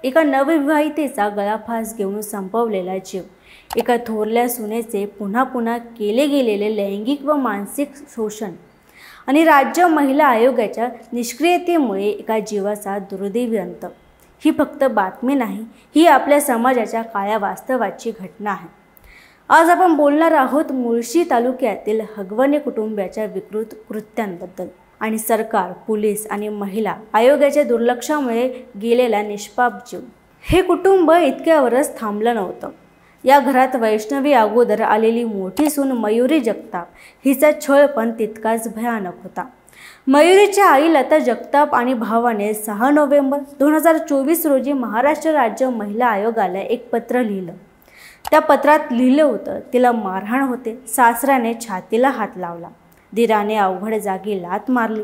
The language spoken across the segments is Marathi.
एका नवविवाहितेचा गळाफास घेऊन संपवलेला जीव, एका थोरल्या सुनेचे पुन्हा पुन्हा केले गेलेले लैंगिक व मानसिक शोषण आणि राज्य महिला आयोगाच्या निष्क्रियतेमुळे एका जीवाचा दुर्दैवी अंत। ही फक्त बातमी नाही, ही आपल्या समाजाच्या काळ्या वास्तवाची घटना आहे। आज आपण बोलणार आहोत मुळशी तालुक्यातील हगवणे कुटुंबाच्या विकृत कृत्यांबद्दल आणि सरकार, पोलीस आणि महिला आयोगाच्या दुर्लक्षामुळे गेलेला निष्पाप जीव। हे कुटुंब इतक्यावरच थांबलं नव्हतं। या घरात वैष्णवी अगोदर आलेली मोठी सून मयुरी जगताप हिचा छळ पण तितकाच भयानक होता। मयुरीच्या आई लता जगताप आणि भावाने 6 नोव्हेंबर 2024 रोजी महाराष्ट्र राज्य महिला आयोगाला एक पत्र लिहिलं। त्या पत्रात लिहिलं होतं, तिला मारहाण होते, सासऱ्याने छातीला हात लावला, दिराने अवघड जागी लात मारली,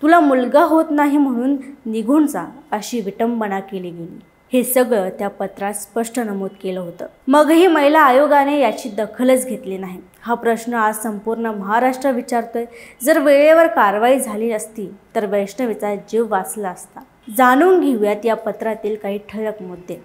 तुला मुलगा होत नाही म्हणून निघून जा अशी विटंबना केली गेली। हे सगळं त्या पत्रात स्पष्ट नमूद केलं होतं। मगही महिला आयोगाने याची दखलच घेतली नाही। हा प्रश्न आज संपूर्ण महाराष्ट्र विचारतोय। जर वेळेवर कारवाई झाली असती तर वैष्णवीचा जीव वाचला असता। जाणून घेऊयात या पत्रातील काही ठळक मुद्दे।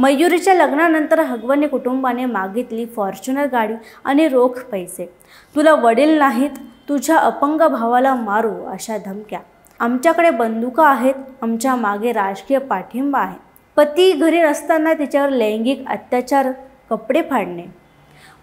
मयुरीच्या लग्नानंतर हगवणे कुटुंबाने मागितली फॉर्च्युनर गाडी आणि रोख पैसे। तुला वडील नाहीत, तुझ्या अपंग भावाला मारू अशा धमक्या। आमच्याकडे बंदुका आहेत, आमच्या मागे राजकीय पाठिंबा आहे। पती घरी नसताना तिच्यावर लैंगिक अत्याचार, कपडे फाडणे।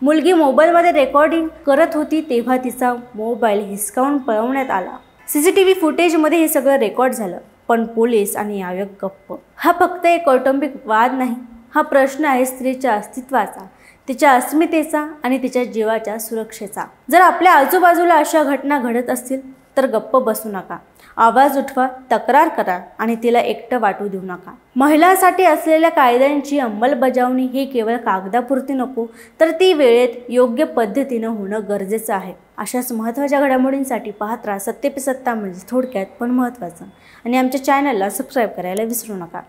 मुलगी मोबाईलमध्ये रेकॉर्डिंग करत होती तेव्हा तिचा मोबाईल हिसकावून पळवण्यात आला। सीसीटीव्ही फुटेजमध्ये हे सगळं रेकॉर्ड झालं, पण पोलीस आणि आयोग गप्प। हा फक्त एक कौटुंबिक वाद नाही, हा प्रश्न आहे स्त्रीच्या अस्तित्वाचा, तिच्या अस्मितेचा आणि तिच्या जीवाच्या सुरक्षेचा। जर आपल्या आजूबाजूला अशा घटना घडत असतील तर गप्प बसू नका, आवाज उठवा, तक्रार करा आणि तिला एकटं वाटू देऊ नका। महिलांसाठी असलेल्या कायद्यांची अंमलबजावणी ही केवळ कागदापुरती नको, तर ती वेळेत योग्य पद्धतीने होणं गरजेचं आहे। अशाच महत्त्वाच्या घडामोडींसाठी पाहत राहा सत्य पे सत्ता, म्हणजे थोडक्यात पण महत्त्वाचं। आणि आमच्या चॅनलला सबस्क्राईब करायला विसरू नका।